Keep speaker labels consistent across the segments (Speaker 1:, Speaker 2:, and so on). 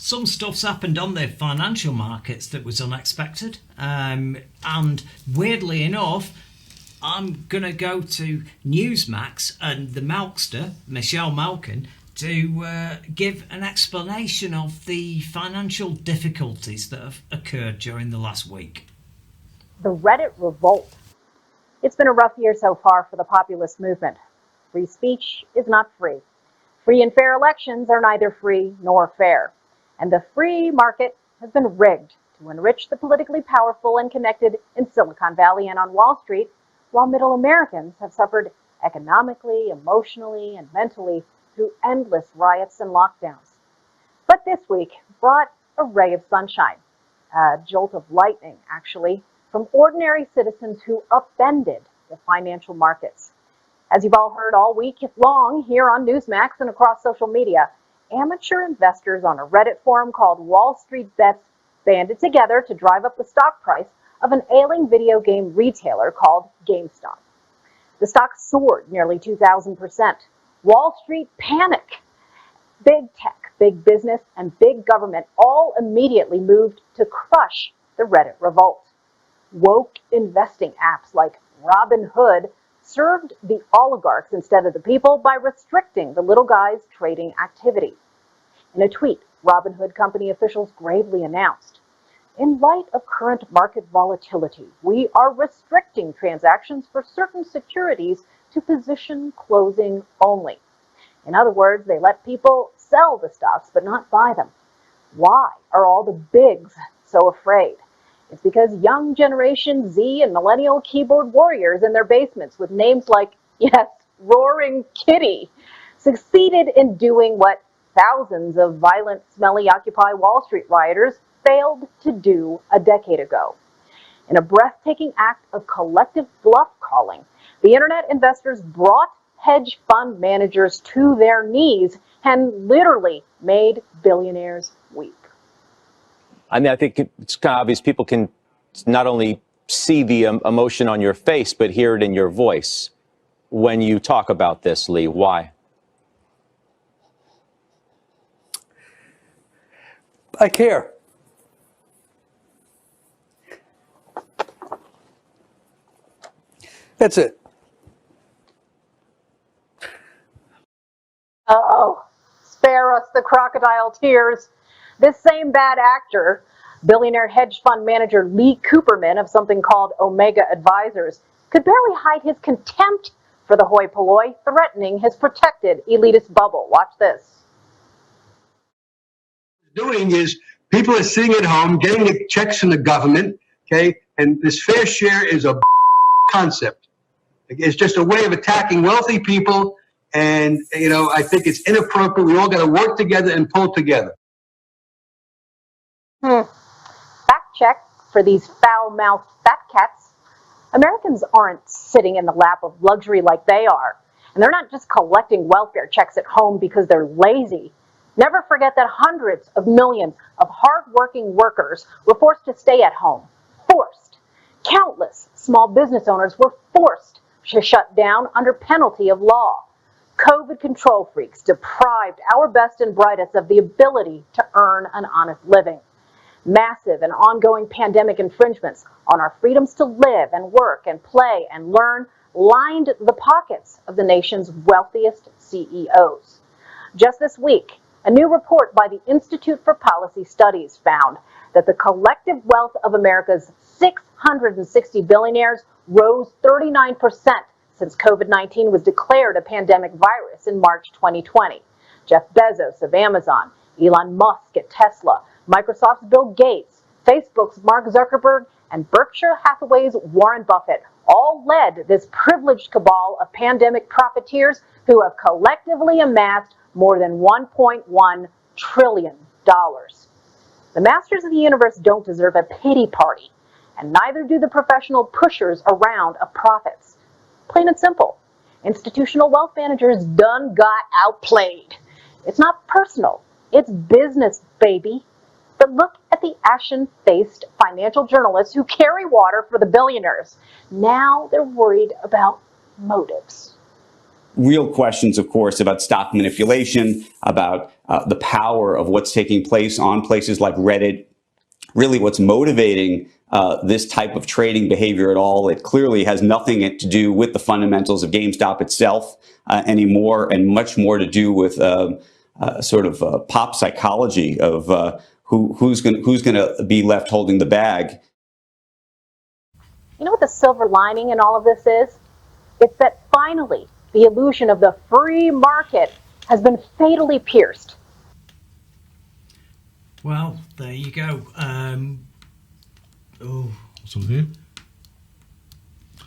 Speaker 1: some stuff's happened on the financial markets that was unexpected. And weirdly enough, I'm going to go to Newsmax and the Malkster, Michelle Malkin, to give an explanation of the financial difficulties that have occurred during the last week.
Speaker 2: The Reddit revolt. It's been a rough year so far for the populist movement. Free speech is not free. Free and fair elections are neither free nor fair. And the free market has been rigged to enrich the politically powerful and connected in Silicon Valley and on Wall Street, while middle Americans have suffered economically, emotionally, and mentally through endless riots and lockdowns. But this week brought a ray of sunshine, a jolt of lightning, actually, from ordinary citizens who upended the financial markets. As you've all heard all week long here on Newsmax and across social media, amateur investors on a Reddit forum called Wall Street Bets banded together to drive up the stock price of an ailing video game retailer called GameStop. The stock soared nearly 2,000%. Wall Street panic. Big tech, big business, and big government all immediately moved to crush the Reddit revolt. Woke investing apps like Robinhood served the oligarchs instead of the people by restricting the little guy's trading activity. In a tweet, Robinhood company officials gravely announced, "In light of current market volatility, we are restricting transactions for certain securities to position closing only." In other words, they let people sell the stocks but not buy them. Why are all the bigs so afraid? It's because young Generation Z and millennial keyboard warriors in their basements with names like, yes, Roaring Kitty, succeeded in doing what thousands of violent, smelly Occupy Wall Street rioters failed to do a decade ago. In a breathtaking act of collective bluff calling, the internet investors brought hedge fund managers to their knees and literally made billionaires weep.
Speaker 3: I mean, I think it's kind of obvious people can not only see the emotion on your face, but hear it in your voice when you talk about this, Lee. Why?
Speaker 4: I care. That's it.
Speaker 2: Uh-oh, spare us the crocodile tears. This same bad actor, billionaire hedge fund manager Lee Cooperman of something called Omega Advisors, could barely hide his contempt for the hoi polloi, threatening his protected elitist bubble. Watch this.
Speaker 5: Doing is people are sitting at home getting the checks from the government, okay, and this fair share is a concept. It's just a way of attacking wealthy people, and I think it's inappropriate. We all got to work together and pull together.
Speaker 2: Fact check for these foul-mouthed fat cats. Americans aren't sitting in the lap of luxury like they are, and they're not just collecting welfare checks at home because they're lazy. Never forget that hundreds of millions of hard-working workers were forced to stay at home. Forced. Countless small business owners were forced to shut down under penalty of law. COVID control freaks deprived our best and brightest of the ability to earn an honest living. Massive and ongoing pandemic infringements on our freedoms to live and work and play and learn lined the pockets of the nation's wealthiest CEOs. Just this week, a new report by the Institute for Policy Studies found that the collective wealth of America's 660 billionaires rose 39% since COVID-19 was declared a pandemic virus in March 2020. Jeff Bezos of Amazon, Elon Musk at Tesla, Microsoft's Bill Gates, Facebook's Mark Zuckerberg, and Berkshire Hathaway's Warren Buffett all led this privileged cabal of pandemic profiteers who have collectively amassed more than $1.1 trillion. The masters of the universe don't deserve a pity party, and neither do the professional pushers around of profits. Plain and simple. Institutional wealth managers done got outplayed. It's not personal. It's business, baby. But look at the ashen-faced financial journalists who carry water for the billionaires. Now they're worried about motives.
Speaker 4: real questions, of course, about stock manipulation, about the power of what's taking place on places like Reddit, really what's motivating this type of trading behavior at all. It clearly has nothing to do with the fundamentals of GameStop itself anymore, and much more to do with sort of pop psychology of who's going to be left holding the bag.
Speaker 2: You know what the silver lining in all of this is? It's that finally the illusion of the free market has been fatally pierced.
Speaker 1: Well, there you go.
Speaker 6: What's with you?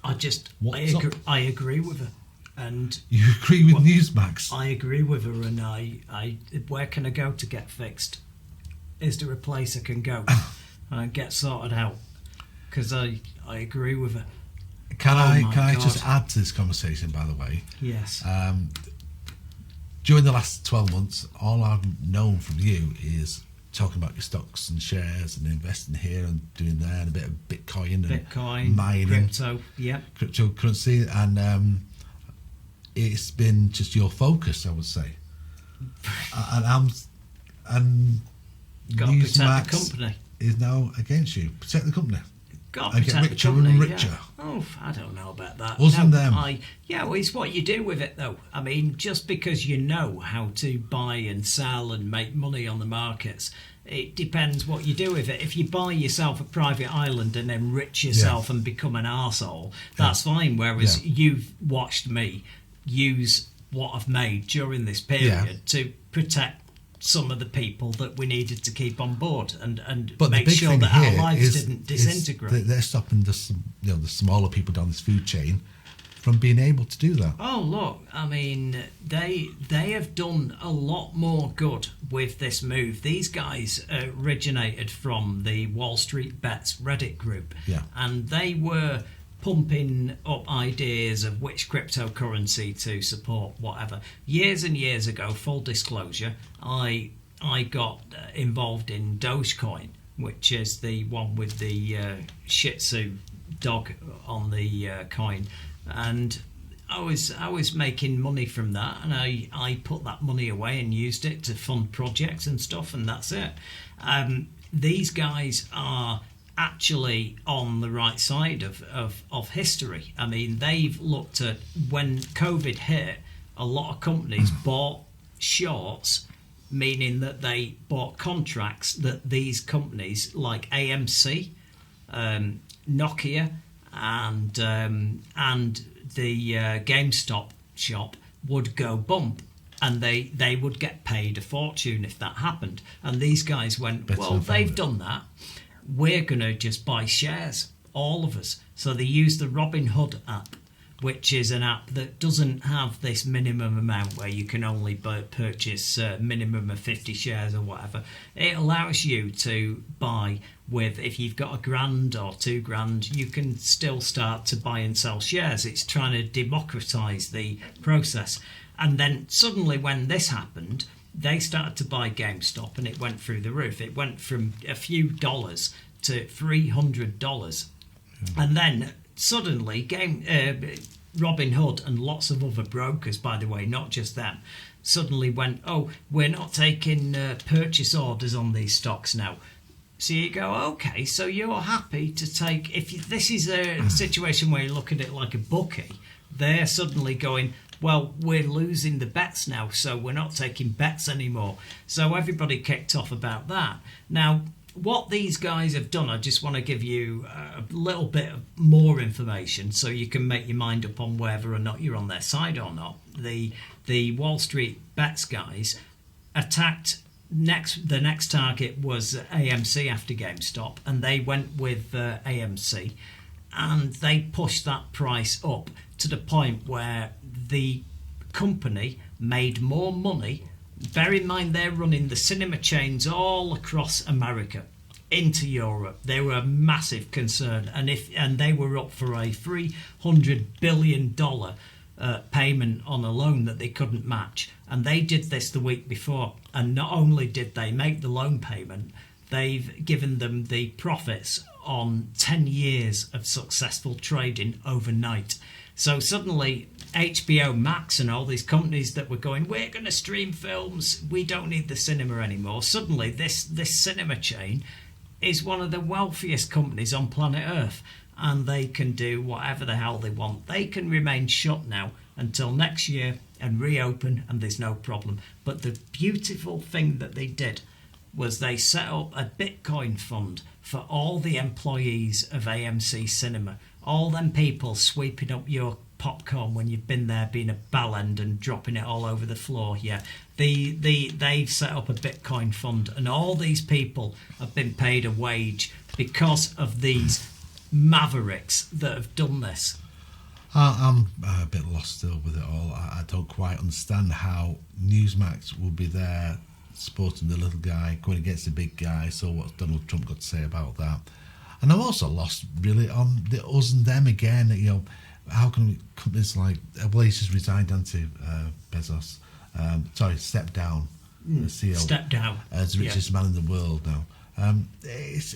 Speaker 1: I agree with her. And
Speaker 6: you agree with Newsmax?
Speaker 1: I agree with her, and I where can I go to get fixed? Is there a place I can go and get sorted out? Because I agree with her.
Speaker 6: Can I just add to this conversation, by the way?
Speaker 1: Yes.
Speaker 6: During the last 12 months, all I've known from you is talking about your stocks and shares and investing here and doing there, and a bit of Bitcoin and mining,
Speaker 1: crypto,
Speaker 6: cryptocurrency, and it's been just your focus, I would say. and
Speaker 1: got to protect the company.
Speaker 6: Is now against you. Protect the company.
Speaker 1: Got to protect
Speaker 6: richer
Speaker 1: the company,
Speaker 6: and richer.
Speaker 1: Yeah. Oh, I don't know about that.
Speaker 6: Wasn't them?
Speaker 1: Well, it's what you do with it, though. I mean, just because you know how to buy and sell and make money on the markets, it depends what you do with it. If you buy yourself a private island and enrich yourself and become an arsehole, that's fine. Whereas you've watched me use what I've made during this period to protect some of the people that we needed to keep on board and make sure that our lives didn't disintegrate.
Speaker 6: They're stopping the smaller people down this food chain from being able to do that.
Speaker 1: Oh, look, I mean, they have done a lot more good with this move. These guys originated from the Wall Street Bets Reddit group, and they were pumping up ideas of which cryptocurrency to support, whatever. Years and years ago, full disclosure, I got involved in Dogecoin, which is the one with the Shih Tzu dog on the coin, and I was making money from that, and I put that money away and used it to fund projects and stuff, and that's it. These guys are actually on the right side of history. I mean, they've looked at when COVID hit, a lot of companies bought shorts, meaning that they bought contracts that these companies like AMC, Nokia, and the GameStop shop would go bump, and they would get paid a fortune if that happened. And these guys went, they've done that. We're going to just buy shares, all of us. So they use the Robinhood app, which is an app that doesn't have this minimum amount where you can only purchase a minimum of 50 shares or whatever. It allows you to buy with, if you've got $1,000 or $2,000, you can still start to buy and sell shares. It's trying to democratize the process. And then suddenly when this happened, they started to buy GameStop, and it went through the roof. It went from a few dollars to $300. And then suddenly Robinhood and lots of other brokers, by the way, not just them, suddenly went, we're not taking purchase orders on these stocks now. So you go, okay, so you're happy to take, if this is a situation where you look at it like a bookie, they're suddenly going, well, we're losing the bets now, so we're not taking bets anymore. So everybody kicked off about that. Now, what these guys have done, I just want to give you a little bit of more information so you can make your mind up on whether or not you're on their side or not. The Wall Street Bets guys attacked the next target was AMC after GameStop, and they went with AMC, and they pushed that price up to the point where the company made more money. Bear in mind, they're running the cinema chains all across America into Europe. They were a massive concern, and they were up for a $300 billion payment on a loan that they couldn't match. And they did this the week before, and not only did they make the loan payment, they've given them the profits on 10 years of successful trading overnight. So suddenly HBO Max and all these companies that were going, we're going to stream films, we don't need the cinema anymore. Suddenly this cinema chain is one of the wealthiest companies on planet Earth, and they can do whatever the hell they want. They can remain shut now until next year and reopen, and there's no problem. But the beautiful thing that they did was they set up a Bitcoin fund for all the employees of AMC Cinema, all them people sweeping up your popcorn when you've been there being a bellend and dropping it all over the floor. Yeah, they've set up a Bitcoin fund, and all these people have been paid a wage because of these mavericks that have done this.
Speaker 6: I'm a bit lost still with it all. I don't quite understand how Newsmax will be there supporting the little guy, going against the big guy. So what's Donald Trump got to say about that? And I'm also lost really on the us and them again. You know, how can companies like, well, he's just resigned, hasn't he, Bezos? Step down. The CEO,
Speaker 1: Step down.
Speaker 6: As the richest man in the world now. It's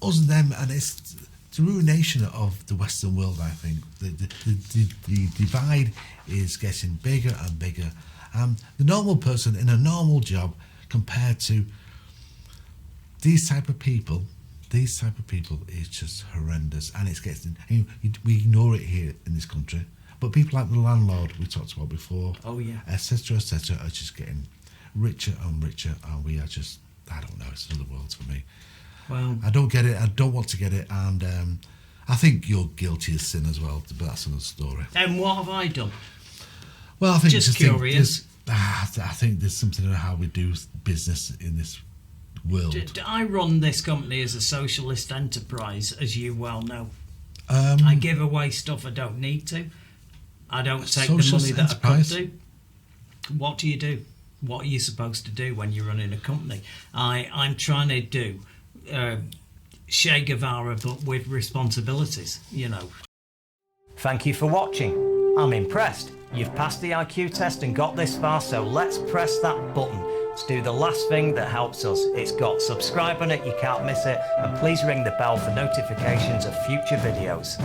Speaker 6: us and them, and it's the ruination of the Western world, I think. The divide is getting bigger and bigger. The normal person in a normal job compared to these type of people is just horrendous, and it's getting. We ignore it here in this country, but people like the landlord we talked about before, etc., are just getting richer and richer, and we are just, I don't know, it's another world for me.
Speaker 1: Well,
Speaker 6: I don't get it. I don't want to get it, and I think you're guilty of sin as well. But that's another story.
Speaker 1: And what have I done?
Speaker 6: Well, I think
Speaker 1: just curious.
Speaker 6: I think there's something about how we do business in this world.
Speaker 1: I run this company as a socialist enterprise, as you well know. I give away stuff I don't need to. I don't take the money that enterprise. I could do. What do you do? What are you supposed to do when you're running a company? I'm trying to do Che Guevara, but with responsibilities, you know. Thank you for watching. I'm impressed. You've passed the IQ test and got this far, so let's press that button to do the last thing that helps us. It's got subscribe on it, you can't miss it, and please ring the bell for notifications of future videos.